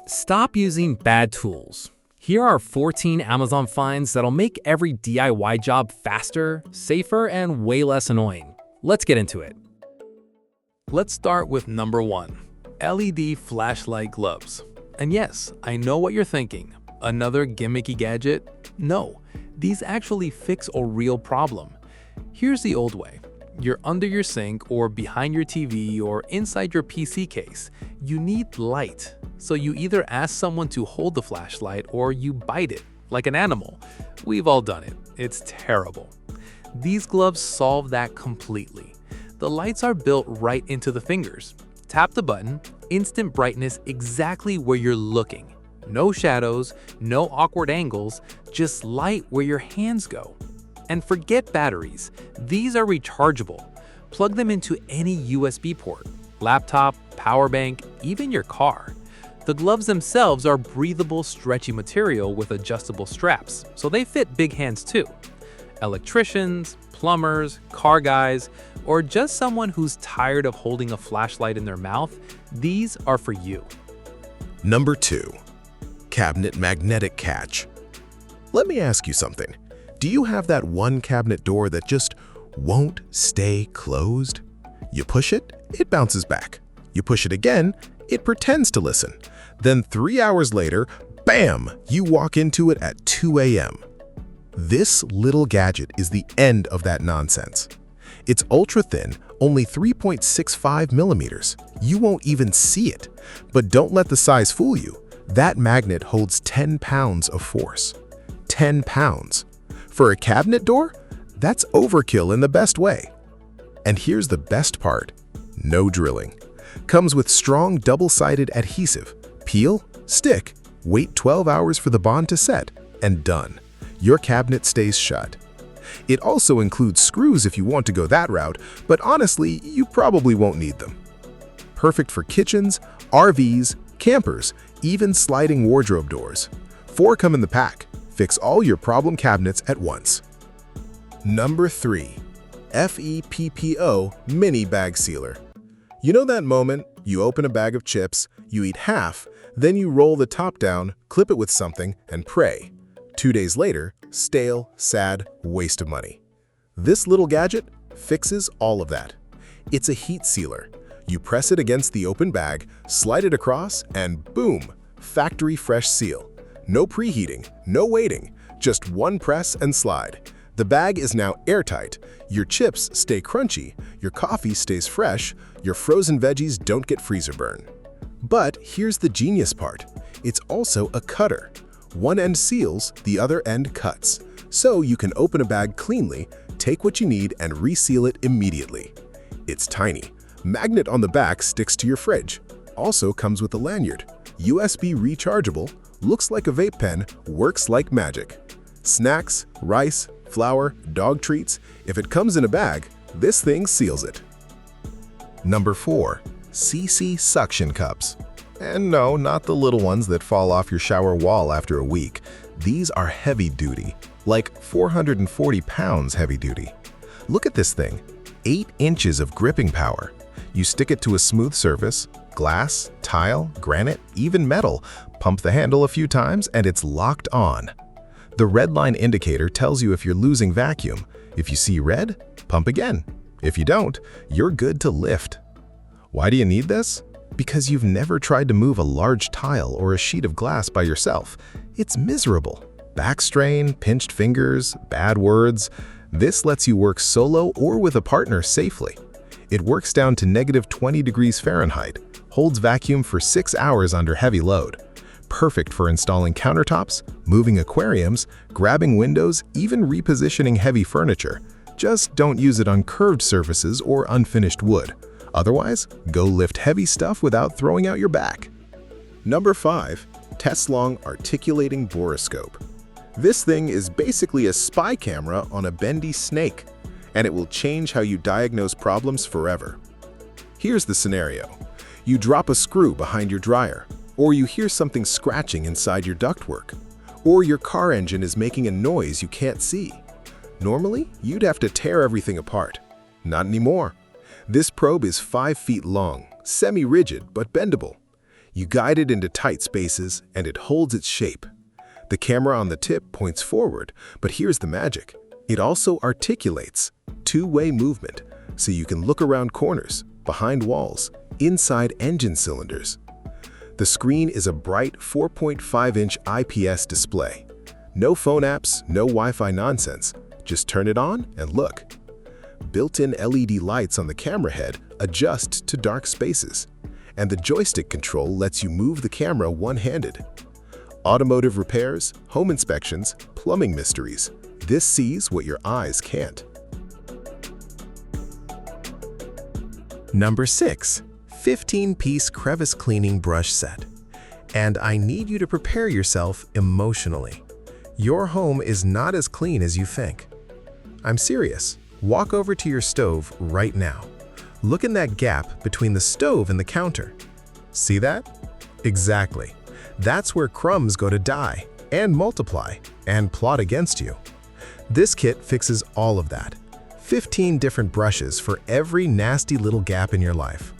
Stop using bad tools. Here are 14 Amazon finds that'll make every DIY job faster, safer, and way less annoying. Let's get into it. Let's start with number 1, LED flashlight gloves. And yes, I know what you're thinking. Another gimmicky gadget? No, these actually fix a real problem. Here's the old way. You're under your sink or behind your TV or inside your PC case. You need light. So you either ask someone to hold the flashlight or you bite it, like an animal. We've all done it. It's terrible. These gloves solve that completely. The lights are built right into the fingers. Tap the button, instant brightness exactly where you're looking. No shadows, no awkward angles, just light where your hands go. And forget batteries. These are rechargeable. Plug them into any USB port, laptop, power bank, even your car. The gloves themselves are breathable, stretchy material with adjustable straps, so they fit big hands too. Electricians, plumbers, car guys, or just someone who's tired of holding a flashlight in their mouth, these are for you. Number 2, cabinet magnetic catch. Let me ask you something. Do you have that one cabinet door that just won't stay closed? You push it, it bounces back. You push it again, it pretends to listen. Then 3 hours later, bam, you walk into it at 2 a.m. This little gadget is the end of that nonsense. It's ultra thin, only 3.65 millimeters. You won't even see it. But don't let the size fool you. That magnet holds 10 pounds of force. 10 pounds. For a cabinet door, that's overkill in the best way. And here's the best part. No drilling. Comes with strong double-sided adhesive. Peel, stick, wait 12 hours for the bond to set, and done. Your cabinet stays shut. It also includes screws if you want to go that route, but honestly, you probably won't need them. Perfect for kitchens, RVs, campers, even sliding wardrobe doors. 4 come in the pack. Fix all your problem cabinets at once. Number 3, FEPPO Mini Bag Sealer. You know that moment you open a bag of chips, you eat half, then you roll the top down, clip it with something, and pray. 2 days later, stale, sad, waste of money. This little gadget fixes all of that. It's a heat sealer. You press it against the open bag, slide it across, and boom, factory fresh seal. No preheating, no waiting, just one press and slide. The bag is now airtight. Your chips stay crunchy, your coffee stays fresh, your frozen veggies don't get freezer burn. But here's the genius part. It's also a cutter. One end seals, the other end cuts. So you can open a bag cleanly, take what you need, and reseal it immediately. It's tiny. Magnet on the back sticks to your fridge. Also comes with a lanyard. USB rechargeable, looks like a vape pen, works like magic. Snacks, rice, flour, dog treats, if it comes in a bag, this thing seals it. Number 4, CC Suction Cups. And no, not the little ones that fall off your shower wall after a week. These are heavy duty, like 440 pounds heavy duty. Look at this thing, 8 inches of gripping power. You stick it to a smooth surface, glass, tile, granite, even metal, pump the handle a few times and it's locked on. The red line indicator tells you if you're losing vacuum. If you see red, pump again. If you don't, you're good to lift. Why do you need this? Because you've never tried to move a large tile or a sheet of glass by yourself. It's miserable. Back strain, pinched fingers, bad words. This lets you work solo or with a partner safely. It works down to -20 degrees Fahrenheit, holds vacuum for 6 hours under heavy load. Perfect for installing countertops, moving aquariums, grabbing windows, even repositioning heavy furniture. Just don't use it on curved surfaces or unfinished wood. Otherwise, go lift heavy stuff without throwing out your back. Number 5, Teslong Articulating Borescope. This thing is basically a spy camera on a bendy snake, and it will change how you diagnose problems forever. Here's the scenario. You drop a screw behind your dryer, or you hear something scratching inside your ductwork, or your car engine is making a noise you can't see. Normally, you'd have to tear everything apart. Not anymore. This probe is 5 feet long, semi-rigid but bendable. You guide it into tight spaces, and it holds its shape. The camera on the tip points forward, but here's the magic. It also articulates two-way movement, so you can look around corners, behind walls, inside engine cylinders. The screen is a bright 4.5-inch IPS display. No phone apps, no Wi-Fi nonsense. Just turn it on and look. Built-in LED lights on the camera head adjust to dark spaces, and the joystick control lets you move the camera one-handed. Automotive repairs, home inspections, plumbing mysteries. This sees what your eyes can't. Number 6. 15-piece crevice cleaning brush set. And I need you to prepare yourself emotionally. Your home is not as clean as you think. I'm serious. Walk over to your stove right now. Look in that gap between the stove and the counter. See that? Exactly. That's where crumbs go to die and multiply and plot against you. This kit fixes all of that. 15 different brushes for every nasty little gap in your life.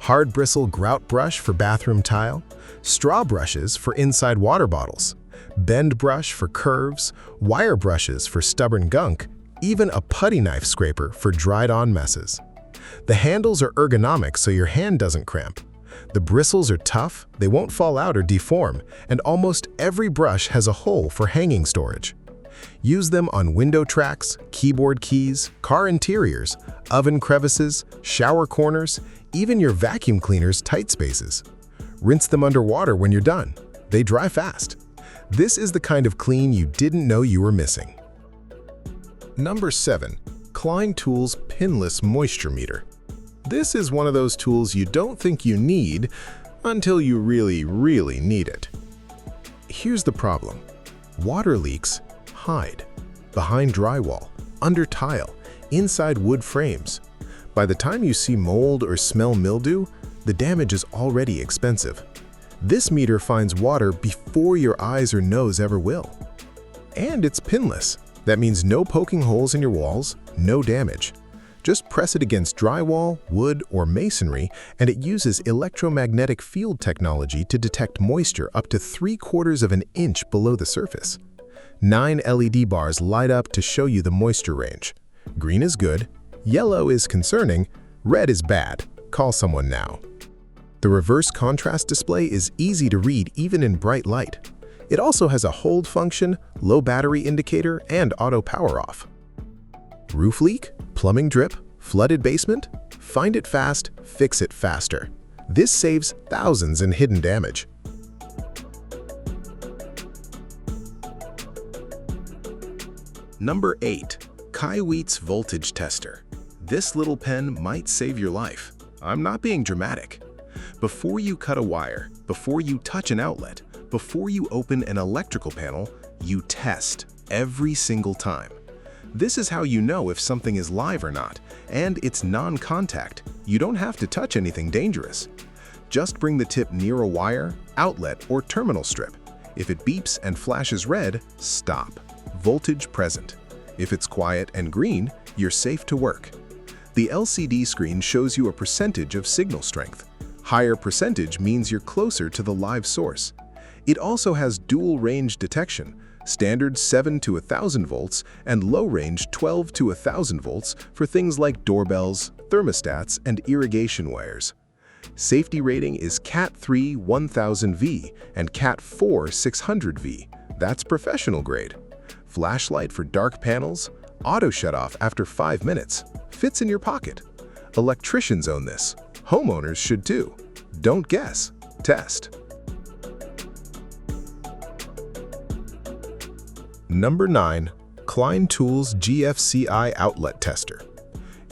Hard bristle grout brush for bathroom tile, straw brushes for inside water bottles, bend brush for curves, wire brushes for stubborn gunk, even a putty knife scraper for dried-on messes. The handles are ergonomic so your hand doesn't cramp. The bristles are tough, they won't fall out or deform, and almost every brush has a hole for hanging storage. Use them on window tracks, keyboard keys, car interiors, oven crevices, shower corners, even your vacuum cleaner's tight spaces. Rinse them underwater when you're done. They dry fast. This is the kind of clean you didn't know you were missing. Number 7. Klein Tools Pinless Moisture Meter. This is one of those tools you don't think you need until you really need it. Here's the problem. Water leaks hide behind drywall, under tile, inside wood frames. By the time you see mold or smell mildew, the damage is already expensive. This meter finds water before your eyes or nose ever will. And it's pinless. That means no poking holes in your walls, no damage. Just press it against drywall, wood, or masonry, and it uses electromagnetic field technology to detect moisture up to 3/4 of an inch below the surface. 9 LED bars light up to show you the moisture range. Green is good, yellow is concerning, red is bad. Call someone now. The reverse contrast display is easy to read even in bright light. It also has a hold function, low battery indicator, and auto power off. Roof leak, plumbing drip, flooded basement? Find it fast, fix it faster. This saves thousands in hidden damage. Number 8. Kaiweet's Voltage Tester. This little pen might save your life. I'm not being dramatic. Before you cut a wire, before you touch an outlet, before you open an electrical panel, you test every single time. This is how you know if something is live or not, and it's non-contact. You don't have to touch anything dangerous. Just bring the tip near a wire, outlet, or terminal strip. If it beeps and flashes red, stop. Voltage present. If it's quiet and green, you're safe to work. The LCD screen shows you a percentage of signal strength. Higher percentage means you're closer to the live source. It also has dual range detection, standard 7 to 1000 volts and low range 12 to 1000 volts for things like doorbells, thermostats, and irrigation wires. Safety rating is Cat 3 1000V and Cat 4 600V. That's professional grade. Flashlight for dark panels, auto shut-off after 5 minutes, fits in your pocket. Electricians own this. Homeowners should too. Don't guess, test. Number 9. Klein Tools GFCI Outlet Tester.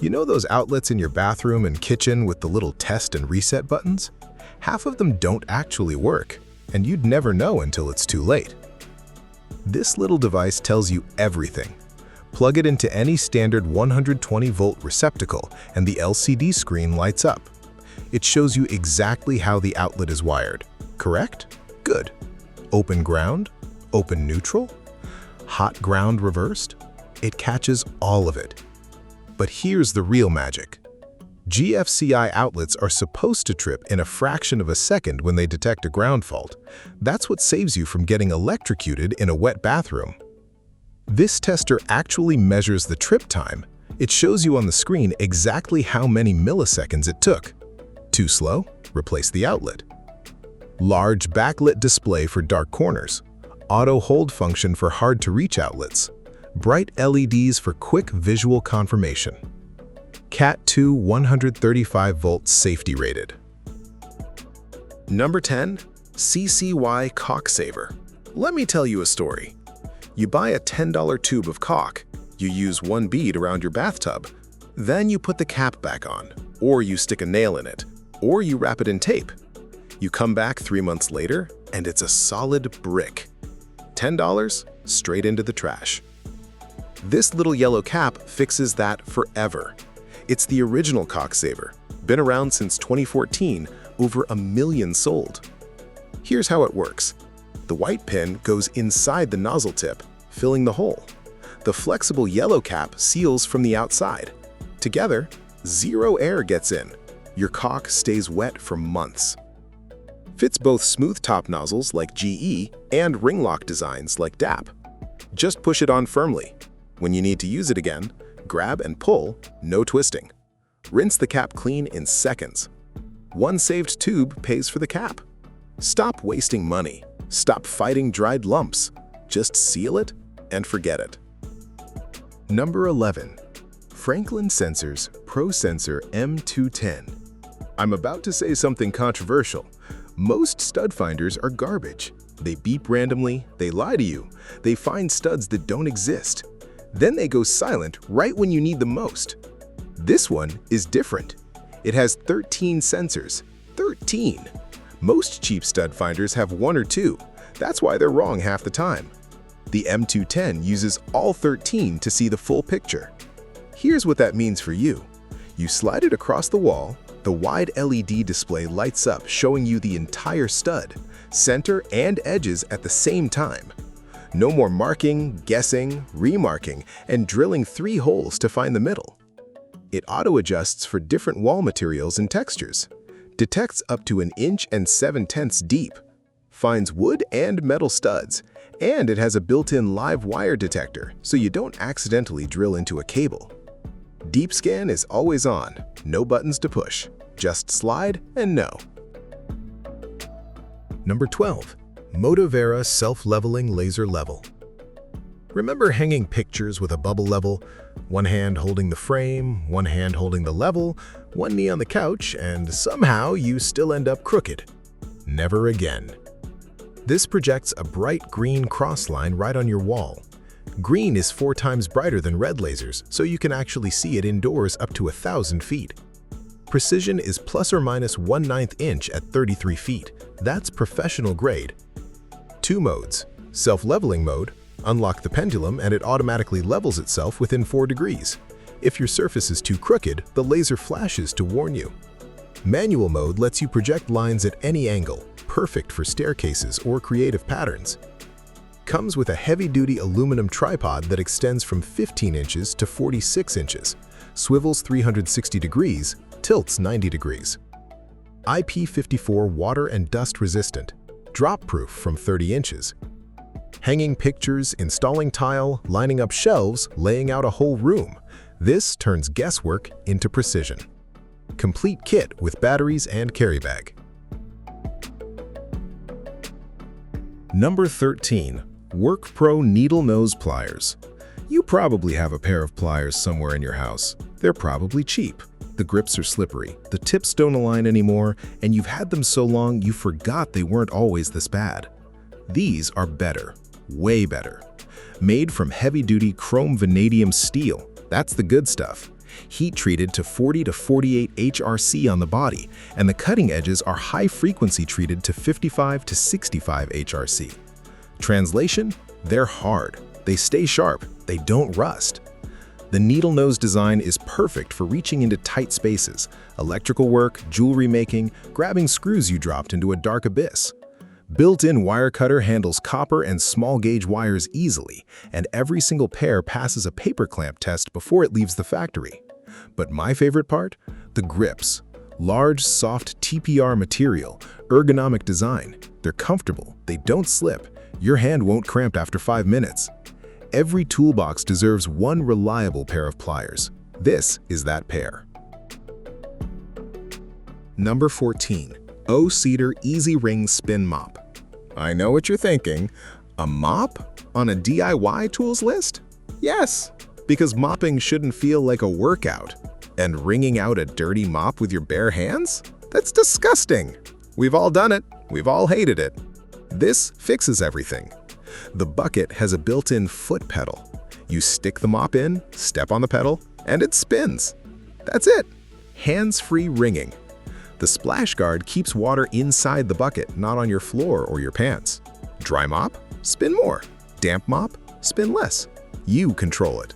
You know those outlets in your bathroom and kitchen with the little test and reset buttons? Half of them don't actually work, and you'd never know until it's too late. This little device tells you everything. Plug it into any standard 120-volt receptacle and the LCD screen lights up. It shows you exactly how the outlet is wired. Correct? Good. Open ground? Open neutral? Hot ground reversed? It catches all of it. But here's the real magic. GFCI outlets are supposed to trip in a fraction of a second when they detect a ground fault. That's what saves you from getting electrocuted in a wet bathroom. This tester actually measures the trip time. It shows you on the screen exactly how many milliseconds it took. Too slow? Replace the outlet. Large backlit display for dark corners. Auto hold function for hard-to-reach outlets. Bright LEDs for quick visual confirmation. Cat 2 135 volts safety rated. Number 10. CCY Caulk Saver. Let me tell you a story. You buy a $10 tube of caulk. You use one bead around your bathtub. Then you put the cap back on, or you stick a nail in it, or you wrap it in tape. You come back 3 months later, and it's a solid brick. $10 straight into the trash. This little yellow cap fixes that forever. It's the original caulk saver. Been around since 2014, over 1 million sold. Here's how it works. The white pin goes inside the nozzle tip, filling the hole. The flexible yellow cap seals from the outside. Together, zero air gets in. Your caulk stays wet for months. Fits both smooth top nozzles like GE and ring lock designs like DAP. Just push it on firmly. When you need to use it again, grab and pull, no twisting. Rinse the cap clean in seconds. One saved tube pays for the cap. Stop wasting money. Stop fighting dried lumps. Just seal it and forget it. Number 11. Franklin Sensors Pro Sensor M210. I'm about to say something controversial. Most stud finders are garbage. They beep randomly, they lie to you, they find studs that don't exist. Then they go silent right when you need them most. This one is different. It has 13 sensors. 13! Most cheap stud finders have 1 or 2. That's why they're wrong half the time. The M210 uses all 13 to see the full picture. Here's what that means for you. You slide it across the wall, the wide LED display lights up showing you the entire stud, center and edges at the same time. No more marking, guessing, remarking, and drilling 3 holes to find the middle. It auto-adjusts for different wall materials and textures, detects up to 1 7/10 inches deep, finds wood and metal studs, and it has a built-in live wire detector so you don't accidentally drill into a cable. Deep scan is always on, no buttons to push, just slide and know. Number 12. Motivera Self-Leveling Laser Level. Remember hanging pictures with a bubble level? One hand holding the frame, one hand holding the level, one knee on the couch, and somehow you still end up crooked. Never again. This projects a bright green cross line right on your wall. Green is 4 times brighter than red lasers, so you can actually see it indoors up to 1,000 feet. Precision is plus or minus 1/9 inch at 33 feet. That's professional grade. 2 modes. Self-leveling mode. Unlock the pendulum and it automatically levels itself within 4 degrees. If your surface is too crooked, the laser flashes to warn you. Manual mode lets you project lines at any angle, perfect for staircases or creative patterns. Comes with a heavy-duty aluminum tripod that extends from 15 inches to 46 inches, swivels 360 degrees, tilts 90 degrees. IP54 water and dust resistant, drop-proof from 30 inches. Hanging pictures, installing tile, lining up shelves, laying out a whole room. This turns guesswork into precision. Complete kit with batteries and carry bag. Number 13. WorkPro Needle Nose Pliers. You probably have a pair of pliers somewhere in your house. They're probably cheap. The grips are slippery, the tips don't align anymore, and you've had them so long you forgot they weren't always this bad. These are better, way better. Made from heavy-duty chrome vanadium steel, that's the good stuff. Heat-treated to 40 to 48 HRC on the body, and the cutting edges are high-frequency treated to 55 to 65 HRC. Translation? They're hard. They stay sharp. They don't rust. The needle nose design is perfect for reaching into tight spaces, electrical work, jewelry making, grabbing screws you dropped into a dark abyss. Built-in wire cutter handles copper and small gauge wires easily, and every single pair passes a paper clamp test before it leaves the factory. But my favorite part? The grips. Large, soft TPR material, ergonomic design. They're comfortable, they don't slip, your hand won't cramp after 5 minutes. Every toolbox deserves one reliable pair of pliers. This is that pair. Number 14. O-Cedar Easy Ring Spin Mop. I know what you're thinking. A mop on a DIY tools list? Yes, because mopping shouldn't feel like a workout. And wringing out a dirty mop with your bare hands? That's disgusting. We've all done it. We've all hated it. This fixes everything. The bucket has a built-in foot pedal. You stick the mop in, step on the pedal, and it spins. That's it. Hands-free wringing. The splash guard keeps water inside the bucket, not on your floor or your pants. Dry mop? Spin more. Damp mop? Spin less. You control it.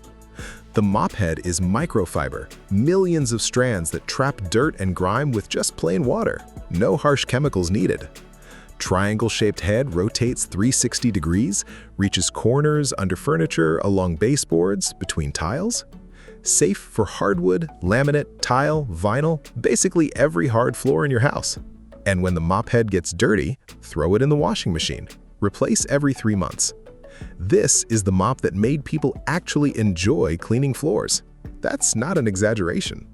The mop head is microfiber, millions of strands that trap dirt and grime with just plain water. No harsh chemicals needed. Triangle-shaped head rotates 360 degrees, reaches corners under furniture, along baseboards, between tiles. Safe for hardwood, laminate, tile, vinyl, basically every hard floor in your house. And when the mop head gets dirty, throw it in the washing machine. Replace every 3 months. This is the mop that made people actually enjoy cleaning floors. That's not an exaggeration.